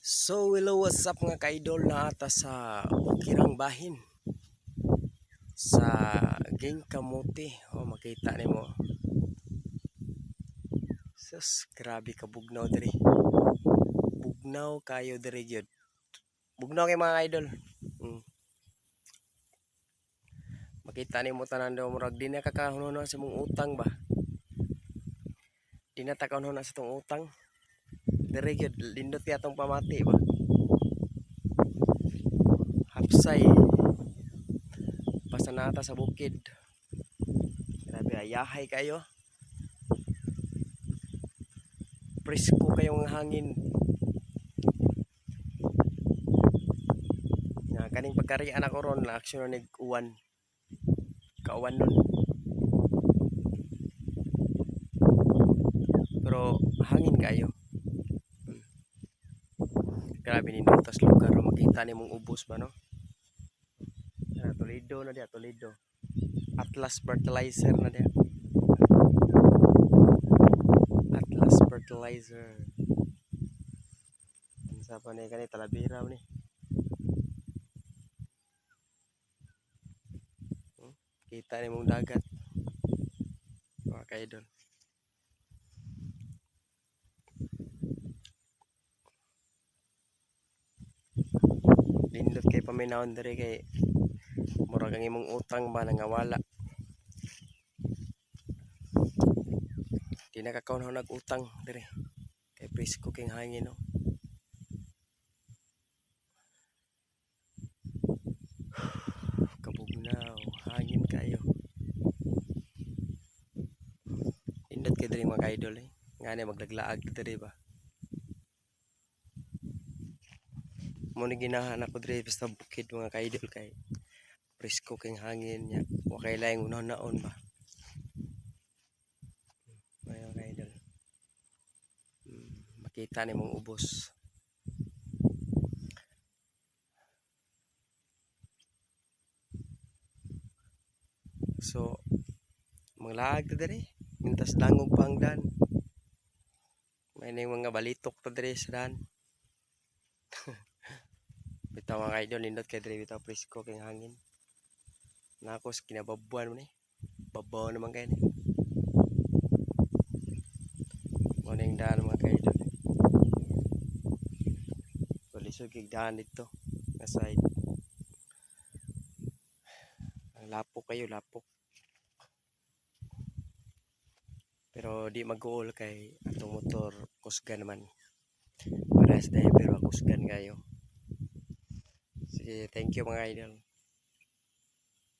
So hello, what's up mga ka-idol, na ata sa Bukirang Bahin sa Ging Kamuti. Makita nimo. Sus, grabe ka bugnaw diri. Bugnaw kayo diri gyud. Bugnaw kay mga idol. Mm. Makita nimo tanan daw murag di na kakahunona sa mong utang ba. Di na takahunona sa tong utang. Diri gyud lindot kay atong pamati ba. Hapsay basta nata sa bukid. Grabe ayahay kayo. Presko kayong hangin. Kaning pagkarian ako ron na aksyon nig uwan. Kauwan nun. Pero hangin kayo. Grabe ni tas lugar makita ni mong ubos ba no? Toledo na dia, Toledo. Atlas fertilizer na dia. Atlas fertilizer. Sa pa ni kani Talavera ni. Kita ni mong dagat. Mga kaidol. Lindot kay paminawon diri kay murag ang imong utang ba nangawala. Di na kakaunaw nag-utang diri. Kay presko king hangin no. Kabugnaw, hangin kayo. Lindot kay diri mga idol eh. Ngani maglaglaag diri ba. Muna ginahan ako diri basta bukid mga kaidol kay presko king hangin nya. Wa kay laing unahon-naon ba. Mga kaidol. Makita ni mong ubos. So manglaag ta diri. Mintas dangog pangdan. May ning mga balitok ta diri sa dan. Bitaw mga idol nindot kay diri bitaw presko king hangin. Nakos kinababuan mo ni. Babaw naman kay ni. Morning daan mga idol. Lisod kay daan dito. Na side. Ang lapok kayo, lapok. Pero di mag-uol kay atong motor kusgan naman. Para sa driver kusgan kayo. Sige, thank you mga idol.